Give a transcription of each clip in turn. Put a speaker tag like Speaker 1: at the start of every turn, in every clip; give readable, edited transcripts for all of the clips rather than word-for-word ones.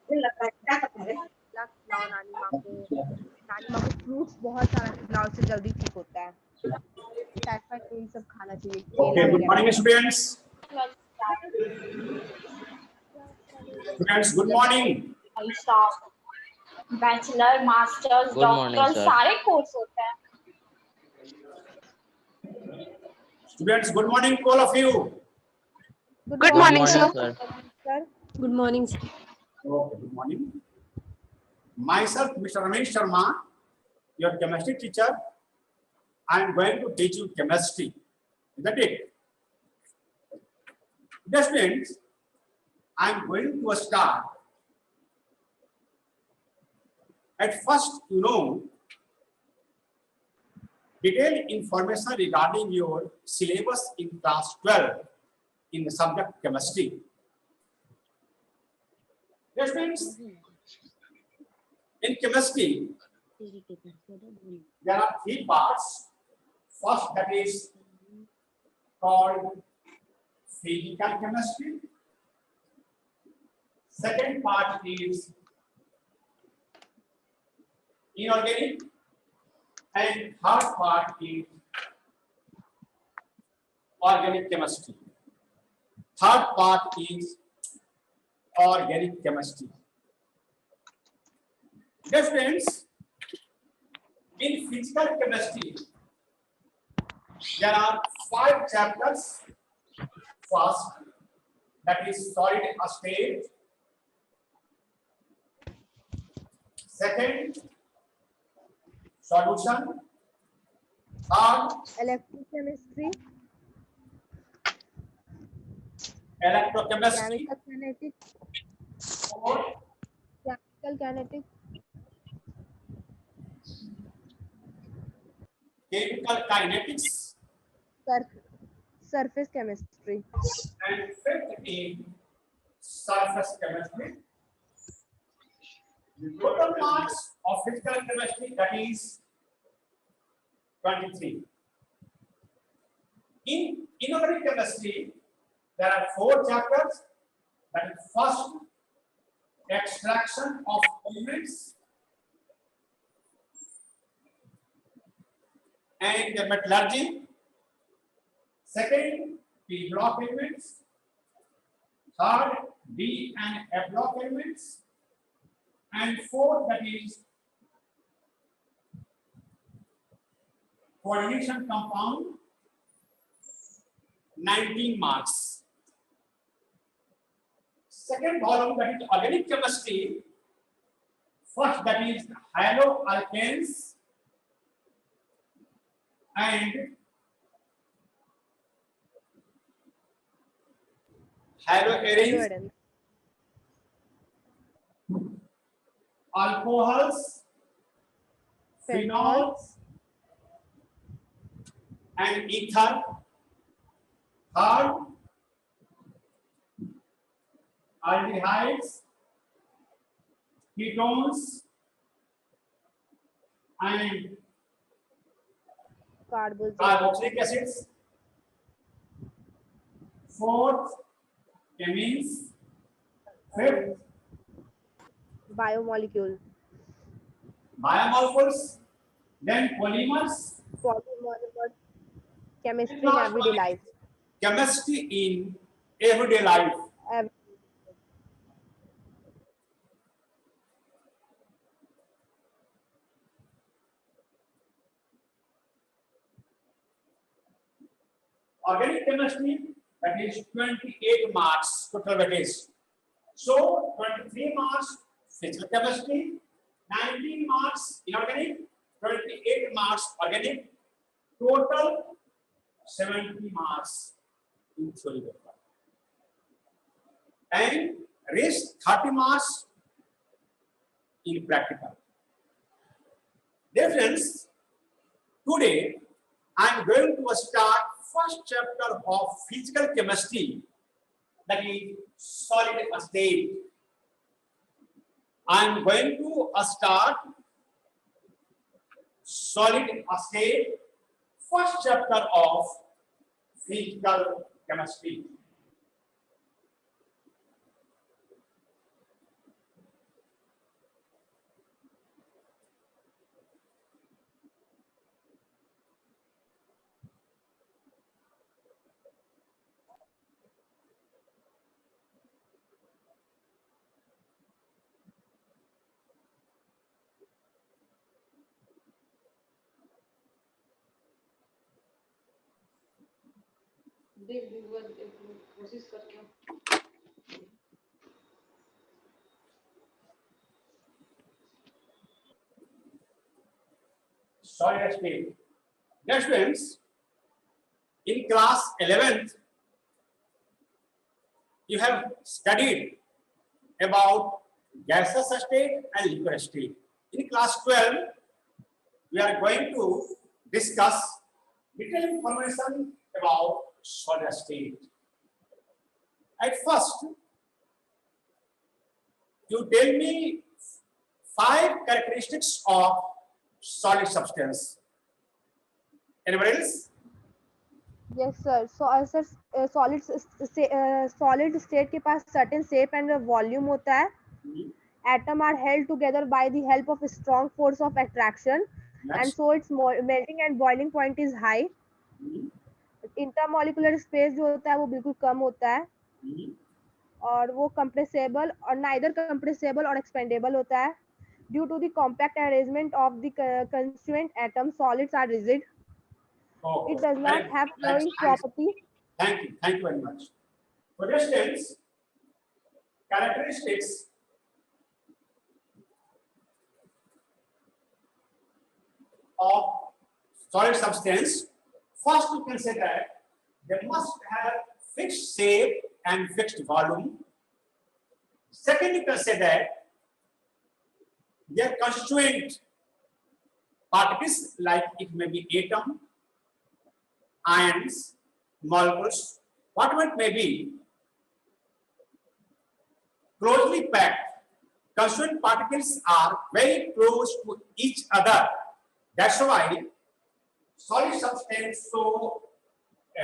Speaker 1: खिलाओ नानी माँ को फ्रूट्स बहुत सारा खिलाओ, उससे जल्दी ठीक होता है। टाइफाइड यही सब खाना चाहिए, केला
Speaker 2: Okay, good morning,
Speaker 1: वगैरह।
Speaker 2: students. Students, good morning.
Speaker 3: Bachelor, masters, doctor सारे कोर्स होते हैं।
Speaker 2: Students, good morning to all of you.
Speaker 1: Good morning, sir.
Speaker 4: Sir. Good morning, sir.
Speaker 2: Okay, good morning. Myself, Mr. Ramesh Sharma, your chemistry teacher. I am going to teach you chemistry. Is that it? That means I am going to start. At first, detailed information regarding your syllabus in class 12 in the subject chemistry. That means in chemistry, there are three parts. First, that is called physical chemistry. Second part is inorganic, and third part is organic chemistry. Third part is organic chemistry. Dear friends, in physical chemistry, there are 5 chapters. First, that is solid state. Second, solution. Third,
Speaker 1: Electrochemistry,
Speaker 2: electrochemistry.
Speaker 1: chemical kinetics,
Speaker 2: Fourth,
Speaker 1: chemical kinetics,
Speaker 2: chemical kinetics.
Speaker 1: surface chemistry.
Speaker 2: And fifth is surface chemistry. The total marks of physical chemistry, that is 23. In inorganic chemistry, there are 4 chapters. That is first, extraction of elements and the metallurgy. Second, P block elements. Third, D and F block elements. And fourth, that is coordination compound, 19 marks. Second volume, that is organic chemistry. First, that is haloalkanes and haloarenes, alcohols, phenols, and ether. Third, aldehydes, ketones, and carboxylic acids. Fourth, amines. Fifth,
Speaker 1: Biomolecule.
Speaker 2: biomolecules. Then polymers.
Speaker 1: Polymer. Chemistry in everyday life.
Speaker 2: Chemistry in everyday life. Organic chemistry, that is 28 marks total weightage. So 23 marks physical chemistry, 19 marks inorganic, 28 marks organic, total 70 marks in theory paper. And rest 30 marks in practical. Dear friends, today I am going to start first chapter of physical chemistry, that is solid state. I am going to start solid state, first chapter of physical chemistry. Solid state. Dear students, in class 11th, you have studied about gaseous state and liquid state. In class 12, we are going to discuss detailed information about solid state. At first, you tell me 5 characteristics of solid substance. Anybody else?
Speaker 1: Yes, sir. So, sir, solid state के पास certain shape and volume होता है. Atom are held together by the help of a strong force of attraction, and so its melting and boiling point is high. Intermolecular space जो होता है वो बिल्कुल कम होता है, और वो compressible और neither compressible or expandable होता है. Due to the compact arrangement of the constituent atoms, solids are rigid. It does not have flowing property.
Speaker 2: Thank you very much. For instance, characteristics of solid substance. First, you can say that they must have fixed shape and fixed volume. Second, you can say that their constituent particles, like it may be atom, ions, molecules, whatever it may be, closely packed. Constituent particles are very close to each other. That's why solid substance show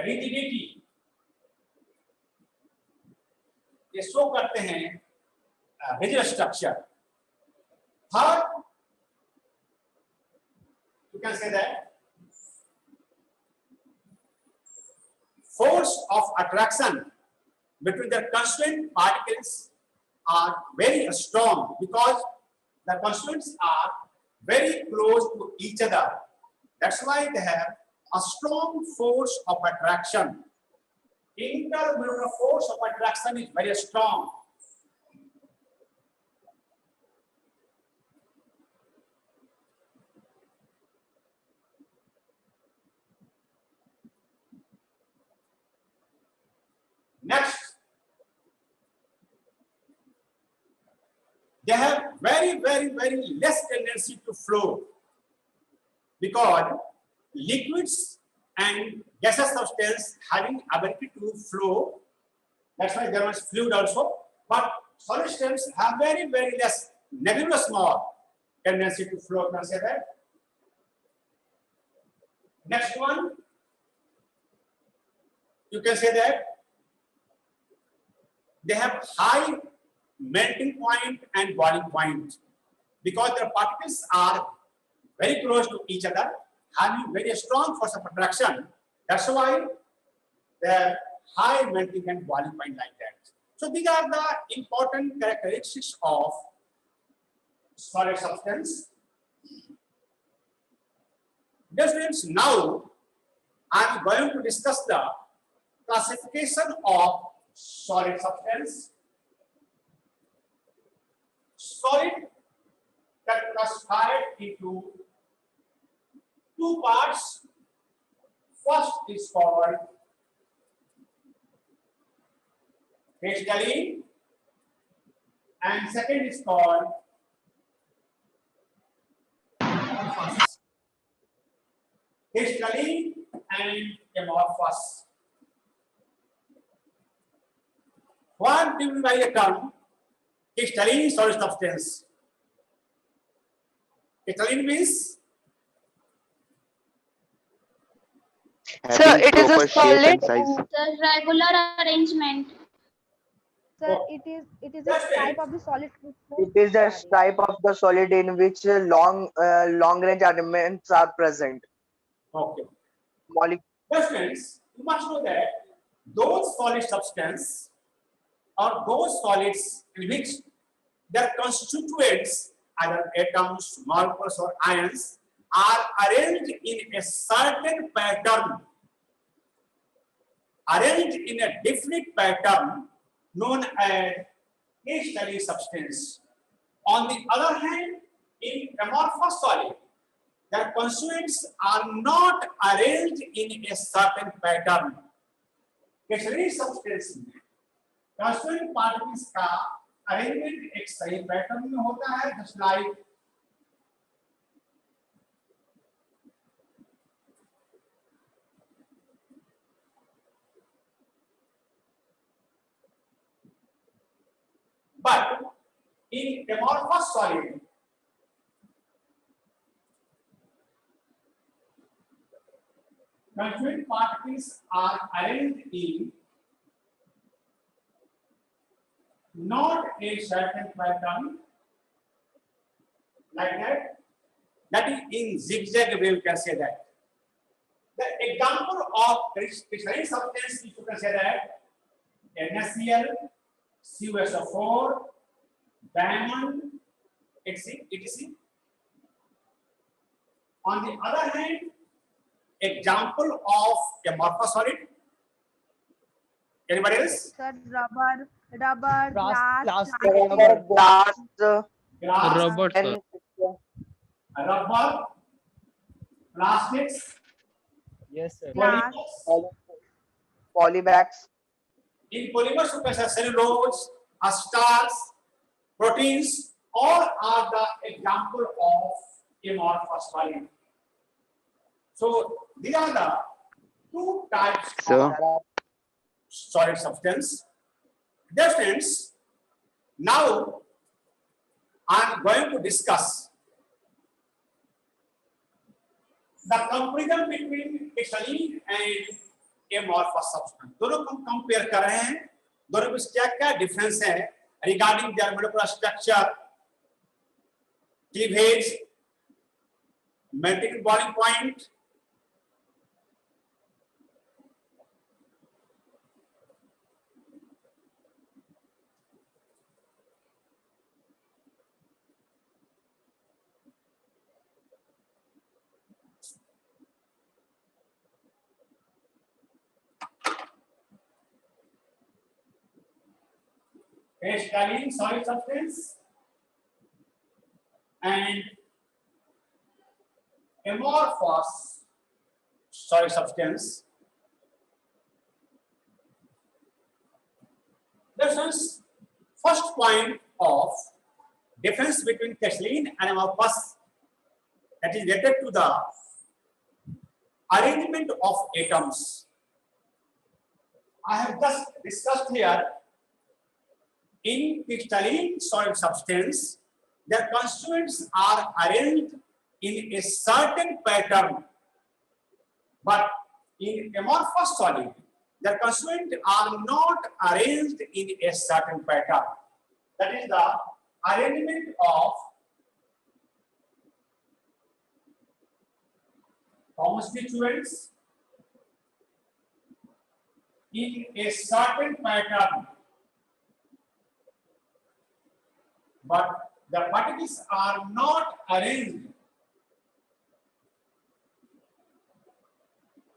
Speaker 2: rigidity. ये show करते हैं rigid structure. Third, you can say that force of attraction between the constituent particles are very strong because the constituents are very close to each other. That's why they have a strong force of attraction. Intermolecular force of attraction is very strong. Next, they have very less tendency to flow because liquids and gaseous substance having ability to flow. That's why there was fluid also. But solid substances have very less, negligible small tendency to flow. Can I say that? Next one, you can say that they have high melting point and boiling point because their particles are very close to each other, having very strong force of attraction. That's why they have high melting and boiling point like that. So these are the important characteristics of solid substance. Dear students, now I am going to discuss the classification of solid substance. Solid can be classified into 2 parts. First is called crystalline and second is called amorphous. Crystalline and amorphous. What do you mean by the term crystalline solid substance? Crystalline means
Speaker 5: Sir, it is a solid.
Speaker 3: The regular arrangement.
Speaker 1: Sir, it is a type of the solid.
Speaker 5: It is a type of the solid in which long range elements are present.
Speaker 2: okay.
Speaker 5: Molecule.
Speaker 2: Yes, friends, you must know that those solid substance or those solids in which their constituents, either atoms, molecules, or ions, are arranged in a certain pattern arranged in a definite pattern known as crystalline substance. On the other hand, in amorphous solid, their constituents are not arranged in a certain pattern. Crystalline substance में constituent particles का arrangement एक सही pattern में होता है, just like but in amorphous solid, constituent particles are arranged in not a certain pattern like that. That is in zigzag way, you can say that. The example of crystalline substance, you can say that NaCl, CuSO4, diamond, etc. On the other hand, example of amorphous solid. Anybody else?
Speaker 1: Sir, rubber, glass,
Speaker 5: glass,
Speaker 6: Robert, sir.
Speaker 5: and
Speaker 2: Rubber, plastics,
Speaker 4: Yes, sir.
Speaker 1: glass,
Speaker 5: polybags.
Speaker 2: in polymers, you can say cellulose, starch, proteins, all are the example of amorphous solid. So these are the two types of solid substance. Dear friends, now I am going to discuss the comparison between crystalline and amorphous substance. दोनों को compare कर रहे हैं, दोनों में क्या क्या difference है regarding their molecular structure, cleavage, melting boiling point. Crystalline solid substance and amorphous solid substance. Difference. First point of difference between crystalline and amorphous, that is related to the arrangement of atoms. I have just discussed here. In crystalline solid substance, their constituents are arranged in a certain pattern, but in amorphous solid, their constituents are not arranged in a certain pattern. That is the arrangement of constituents in a certain pattern, but the particles are not arranged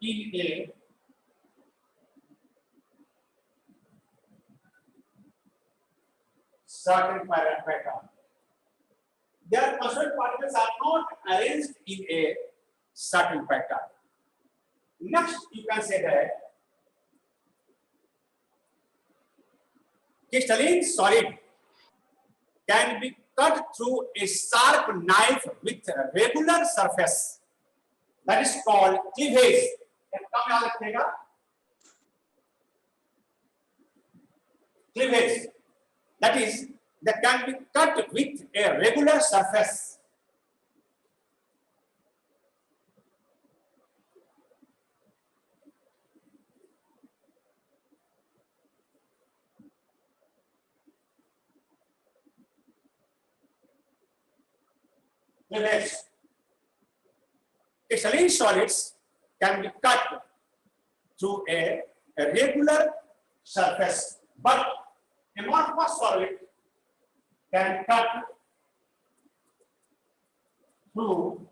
Speaker 2: in a certain pattern. Their constituent particles are not arranged in a certain pattern. Next, you can say that crystalline solid can be cut through a sharp knife with a regular surface. That is called cleavage. Cleavage. That is, that can be cut with a regular surface. Cleavage. Crystalline solids can be cut through a regular surface, but amorphous solid can cut through